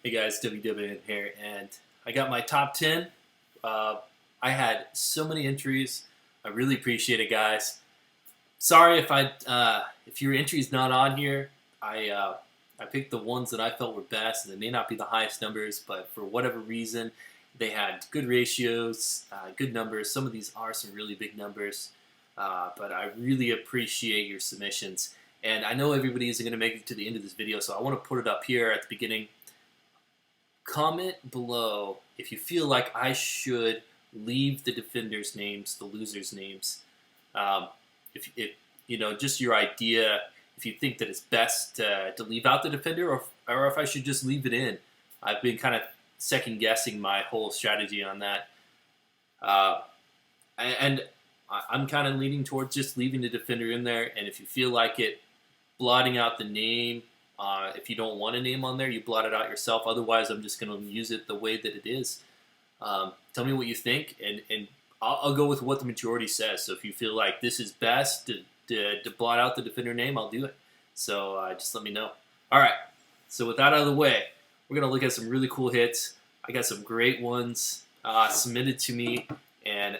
Hey guys, WW here, and I got my top 10. I had so many entries. I really appreciate it, guys. Sorry if your entry's not on here. I picked the ones that I felt were best, and they may not be the highest numbers, but for whatever reason, they had good ratios, good numbers. Some of these are some really big numbers, but I really appreciate your submissions. And I know everybody isn't going to make it to the end of this video, so I want to put it up here at the beginning. Comment below if you feel like I should leave the defenders' names, the losers' names. If you know, just your idea. If you think that it's best to leave out the defender, or if I should just leave it in. I've been kind of second guessing my whole strategy on that, and I'm kind of leaning towards just leaving the defender in there. And if you feel like it, blotting out the name. If you don't want a name on there, you blot it out yourself. Otherwise, I'm just going to use it the way that it is. Tell me what you think, and I'll go with what the majority says. So if you feel like this is best to blot out the defender name, I'll do it. So just let me know. All right. So with that out of the way, we're going to look at some really cool hits. I got some great ones submitted to me, and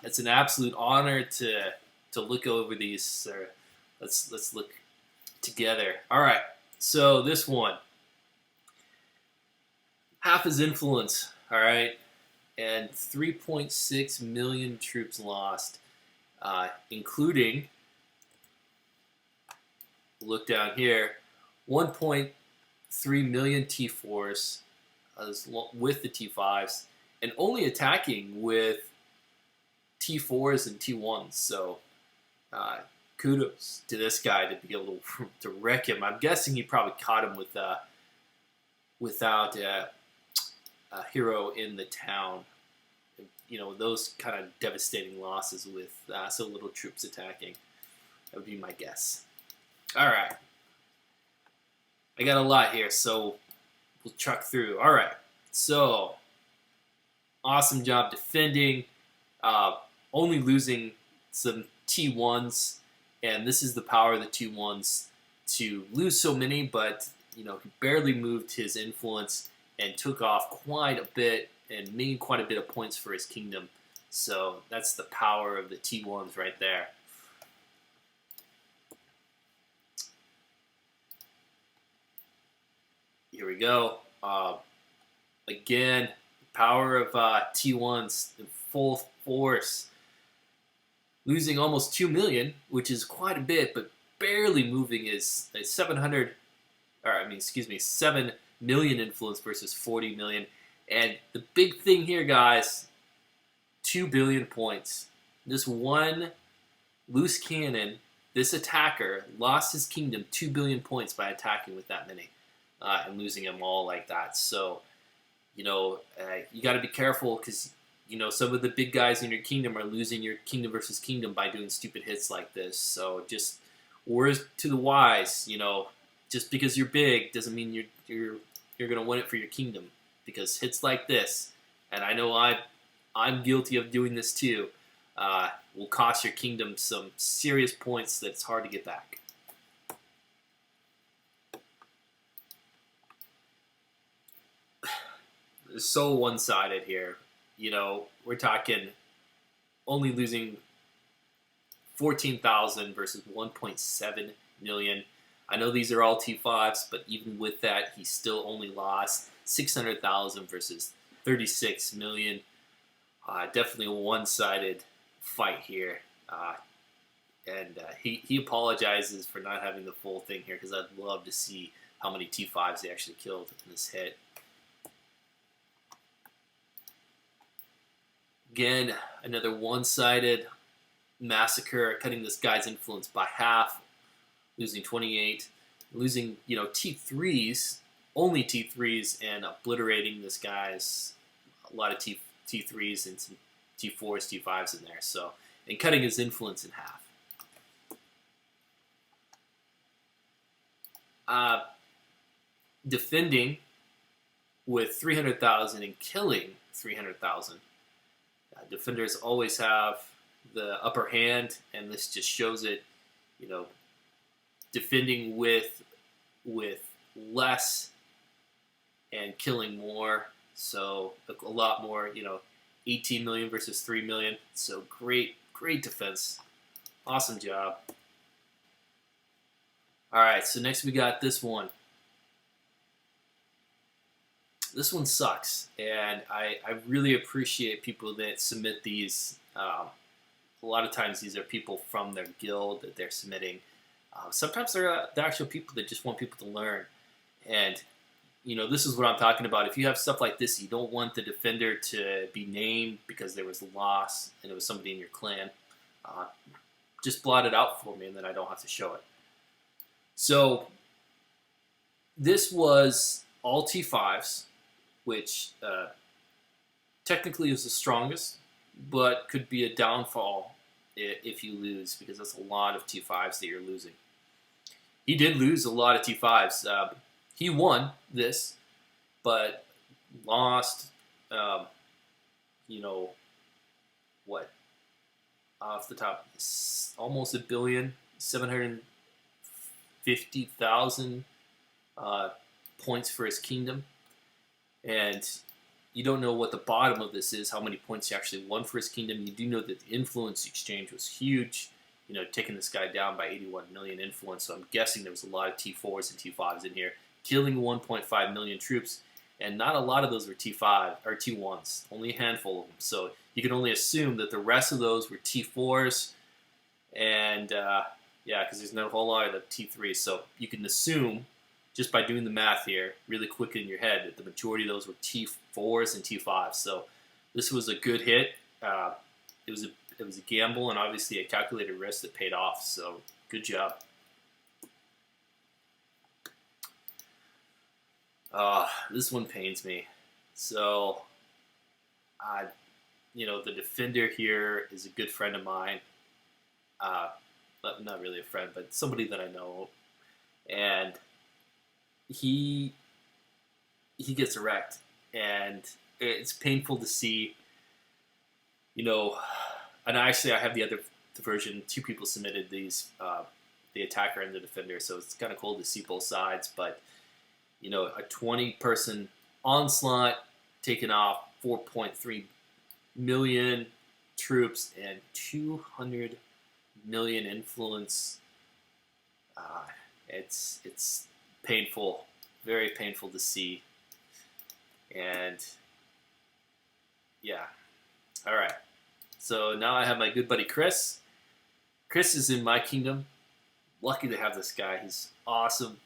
it's an absolute honor to look over these. Let's look together. All right. So this one, half his influence, all right, and 3.6 million troops lost, including, look down here, 1.3 million T4s with the T5s, and only attacking with T4s and T1s. So kudos to this guy to be able to wreck him. I'm guessing he probably caught him without a hero in the town. You know, those kind of devastating losses with so little troops attacking. That would be my guess. All right. I got a lot here, so we'll truck through. All right. So, awesome job defending. Only losing some T1s. And this is the power of the T1s to lose so many, but you know, he barely moved his influence and took off quite a bit and made quite a bit of points for his kingdom. So that's the power of the T1s right there. Here we go. Again, power of T1s in full force. Losing almost 2 million, which is quite a bit, but barely moving his 7 million influence versus 40 million. And the big thing here, guys, 2 billion points. This one loose cannon, this attacker, lost his kingdom 2 billion points by attacking with that many and losing them all like that. So, you know, you got to be careful because you know, some of the big guys in your kingdom are losing your kingdom versus kingdom by doing stupid hits like this. So just words to the wise, you know, just because you're big doesn't mean you're going to win it for your kingdom, because hits like this, and I know I'm guilty of doing this too, will cost your kingdom some serious points that's hard to get back. It's so one-sided here. You know, we're talking only losing 14,000 versus 1.7 million. I know these are all T5s, but even with that, he still only lost 600,000 versus 36 million. Definitely a one-sided fight here. And he apologizes for not having the full thing here, because I'd love to see how many T5s he actually killed in this hit. Again, another one-sided massacre, cutting this guy's influence by half, losing 28, losing, you know, T3s, only T3s, and obliterating this guy's a lot of T3s and some T4s, T5s in there. So, and cutting his influence in half. Defending with 300,000 and killing 300,000. Defenders always have the upper hand, and this just shows it. You know, defending with less and killing more. So a lot more, 18 million versus 3 million. So great defense. Awesome job. All right, so next we got this one. This one sucks, and I really appreciate people that submit these. A lot of times these are people from their guild that they're submitting. Sometimes they're the actual people that just want people to learn. And, this is what I'm talking about. If you have stuff like this, you don't want the defender to be named because there was a loss and it was somebody in your clan. Just blot it out for me and then I don't have to show it. So this was all T5s, which technically is the strongest, but could be a downfall if you lose, because that's a lot of T5s that you're losing. He did lose a lot of T5s. He won this, but lost, what? Off the top, almost 1,750,000 points for his kingdom. And you don't know what the bottom of this is, how many points he actually won for his kingdom. You do know that the influence exchange was huge, taking this guy down by 81 million influence. So I'm guessing there was a lot of T4s and T5s in here, killing 1.5 million troops. And not a lot of those were T5 or T1s, only a handful of them. So you can only assume that the rest of those were T4s. And because there's not a whole lot of T3s. So you can assume, just by doing the math here, really quick in your head, that the majority of those were T4s and T5s. So this was a good hit. It was a gamble and obviously a calculated risk that paid off. So good job. This one pains me. So, the defender here is a good friend of mine. Not really a friend, but somebody that I know. And he gets wrecked, and it's painful to see. And actually I have the other version. Two people submitted these, the attacker and the defender, so it's kind of cool to see both sides. But a 20-person onslaught taking off 4.3 million troops and 200 million influence. It's painful, very painful to see. And yeah, all right. So now I have my good buddy Chris. Chris is in my kingdom. Lucky to have this guy. He's awesome.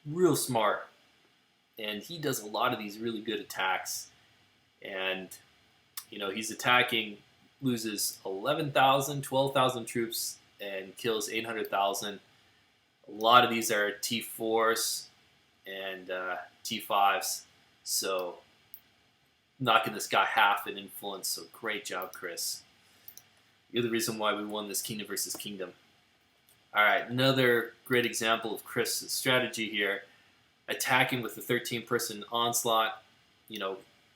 Real smart. And he does a lot of these really good attacks. And, he's attacking, loses 11,000, 12,000 troops, and kills 800,000. A lot of these are T4s and T5s. So knocking this guy half in influence. So great job, Chris. You're the reason why we won this kingdom versus kingdom. All right, another great example of Chris's strategy here. Attacking with the 13-person onslaught.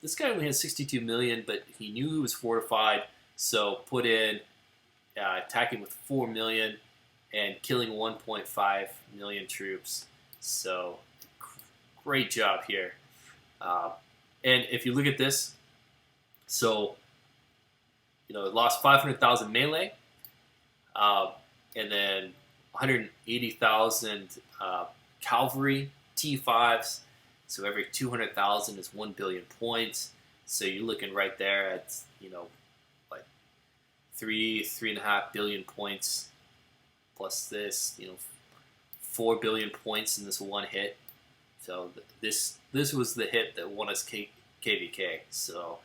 This guy only had 62 million, but he knew he was fortified. So put in attacking with 4 million and killing 1.5 million troops. So great job here. And if you look at this, so, it lost 500,000 melee, and then 180,000 cavalry T5s. So every 200,000 is 1 billion points. So you're looking right there at, like 3.5 billion points plus this, 4 billion points in this one hit. So this was the hit that won us KVK. So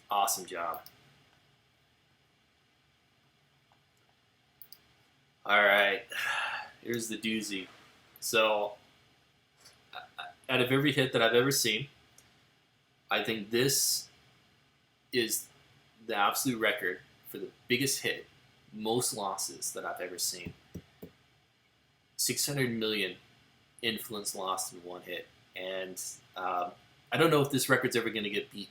awesome job. All right, here's the doozy. So out of every hit that I've ever seen, I think this is the absolute record for the biggest hit, most losses that I've ever seen. 600 million influence lost in one hit. And I don't know if this record's ever going to get beat.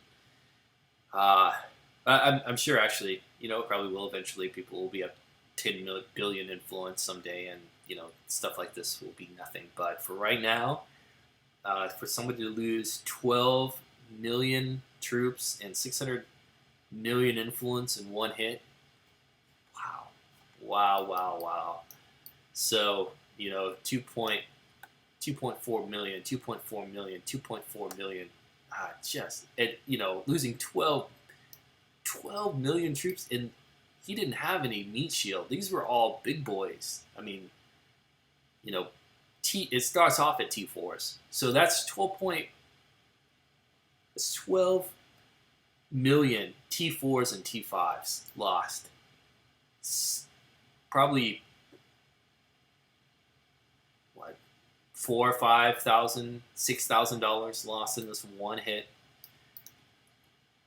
I'm sure, actually, it probably will eventually. People will be up 10 billion influence someday, and, stuff like this will be nothing. But for right now, for somebody to lose 12 million troops and 600 million influence in one hit. Wow. Wow, wow, wow. So, 2.4 million, 2.4 million, 2.4 million. Losing 12 million troops, and he didn't have any meat shield. These were all big boys. I mean, it starts off at T4s. So that's 12 million T4s and T5s lost. Probably what, $4,000 or $5,000, $6,000 lost in this one hit.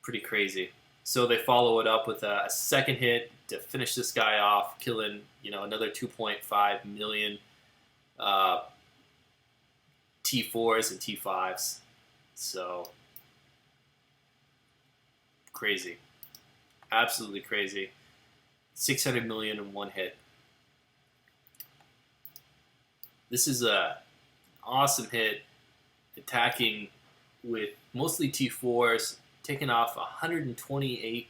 Pretty crazy. So they follow it up with a second hit to finish this guy off, killing another 2.5 million T4s and T5s. So crazy, absolutely crazy. 600 million in one hit. This is a awesome hit, attacking with mostly T4s, taking off 128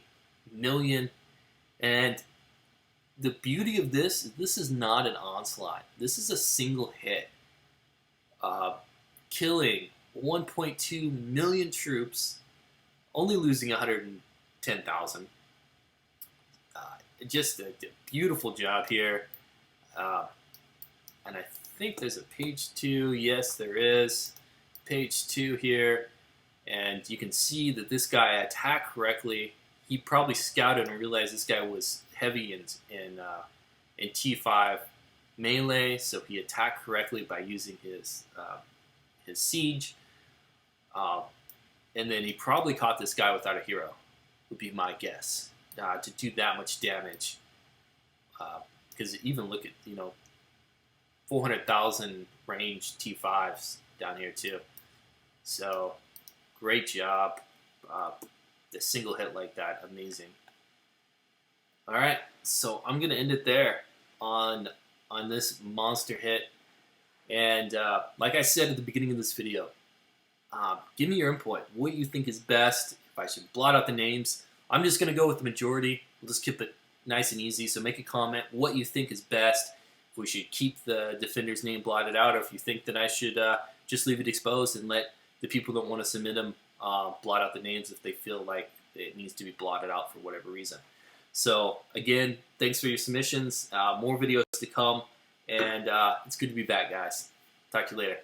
million. And the beauty of this is not an onslaught. This is a single hit, killing 1.2 million troops, only losing 110,000. Just a beautiful job here. And I think there's a page 2. Yes, there is. Page 2 here. And you can see that this guy attacked correctly. He probably scouted and realized this guy was heavy in T5 melee, so he attacked correctly by using his siege. And then he probably caught this guy without a hero, would be my guess, to do that much damage. Because even look at 400,000 range T5s down here too. So great job. The single hit like that, amazing. All right, so I'm gonna end it there on this monster hit. And like I said at the beginning of this video, give me your input. What you think is best? If I should blot out the names, I'm just gonna go with the majority. We'll just keep it nice and easy. So make a comment what you think is best. If we should keep the defender's name blotted out, or if you think that I should just leave it exposed and let the people that want to submit them blot out the names if they feel like it needs to be blotted out for whatever reason. So again, thanks for your submissions. More videos to come, and it's good to be back, guys. Talk to you later.